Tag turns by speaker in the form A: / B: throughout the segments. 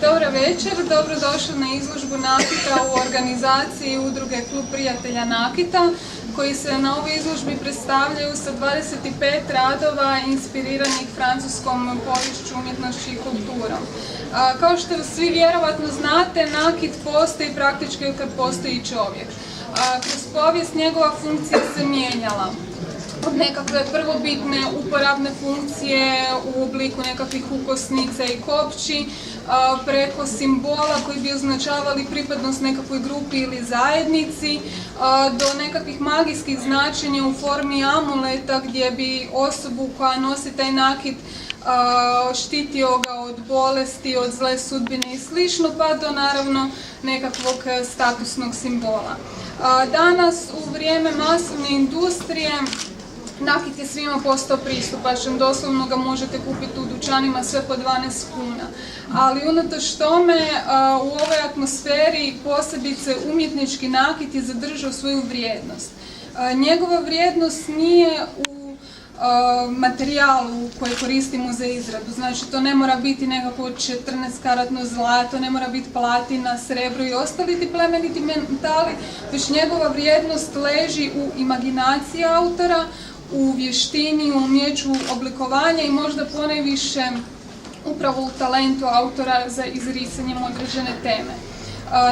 A: Dobar večer, dobrodošli na izložbu nakita u organizaciji udruge Klub prijatelja nakita, koji se na ovoj izložbi predstavljaju sa 25 radova inspiriranih francuskom poviješću, umjetnošću i kulturom. Kao što svi vjerovatno znate, nakit postoji praktički kad postoji čovjek. Kroz povijest njegova funkcija se mijenjala. Od nekakve prvobitne uporabne funkcije u obliku nekakvih ukosnica i kopći, preko simbola koji bi označavali pripadnost nekakvoj grupi ili zajednici, do nekakvih magijskih značenja u formi amuleta gdje bi osobu koja nosi taj nakit štitio ga od bolesti, od zle sudbine i slično, pa do naravno nekakvog statusnog simbola. Danas u vrijeme masovne industrije nakit je svima postao pristupačan, doslovno ga možete kupiti u dućanima sve po 12 kuna. Ali unatoč tome, u ovoj atmosferi posebice umjetnički nakit je zadržao svoju vrijednost. Njegova vrijednost nije u materijalu koji koristimo za izradu, znači to ne mora biti nekako 14-karatno zlato, ne mora biti platina, srebro i ostali ti plemeniti metali, već njegova vrijednost leži u imaginaciji autora, u vještini, u umjeću oblikovanja i možda ponajviše upravo u talentu autora za izricanjem određene teme.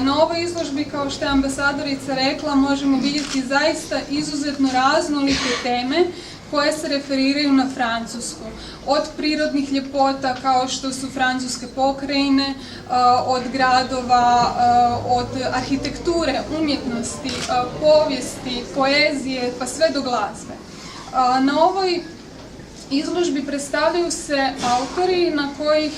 A: Na ovoj izložbi, kao što je ambasadorica rekla, možemo vidjeti zaista izuzetno raznolike teme koje se referiraju na Francusku. Od prirodnih ljepota kao što su francuske pokrajine, od gradova, od arhitekture, umjetnosti, povijesti, poezije, pa sve do glazbe. Na ovoj izložbi predstavljaju se autori na kojih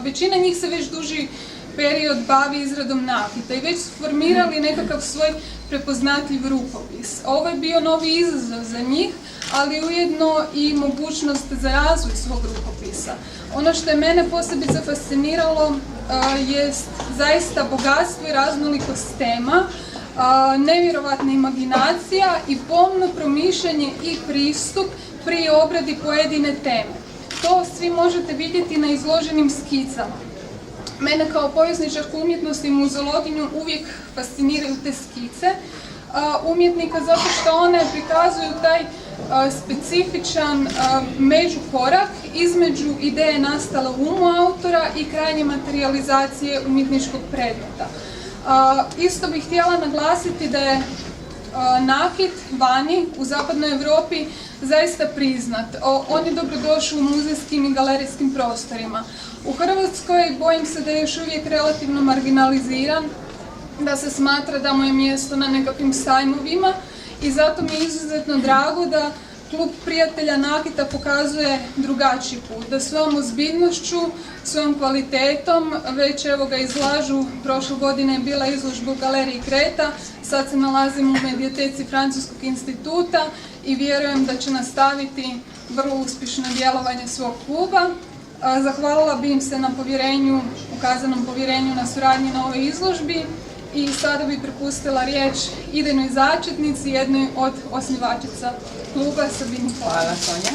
A: većina njih se već duži period bavi izradom nakita i već su formirali nekakav svoj prepoznatljiv rukopis. Ovo je bio novi izazov za njih, ali ujedno i mogućnost za razvoj svog rukopisa. Ono što je mene posebice fasciniralo jest zaista bogatstvo i raznolikost tema, nevjerovatna imaginacija i pomno promišljanje i pristup pri obradi pojedine teme. To svi možete vidjeti na izloženim skicama. Mene kao povjesničarku umjetnosti i muzeologinju uvijek fasciniraju te skice umjetnika zato što one prikazuju taj specifičan međukorak između ideje nastale u umu autora i krajnje materijalizacije umjetničkog predmeta. Isto bih htjela naglasiti da je nakit vani u zapadnoj Europi zaista priznat. On je dobrodošao u muzejskim i galerijskim prostorima. U Hrvatskoj bojim se da je još uvijek relativno marginaliziran, da se smatra da mu je mjesto na nekakvim sajmovima i zato mi je izuzetno drago da Klub prijatelja nakita pokazuje drugačiji put, da svojom ozbiljnošću, svojom kvalitetom, već evo ga izlažu, prošle godine je bila izložba u Galeriji Kreta, sad se nalazimo u medijateci Francuskog instituta i vjerujem da će nastaviti vrlo uspješno djelovanje svog kluba. Zahvalila bi im se na povjerenju, ukazanom povjerenju na suradnji na ovoj izložbi i sada bih prepustila riječ idejnoj začetnici, jednoj od osnivačica kluba, Sabini.
B: Hvala, Sonja.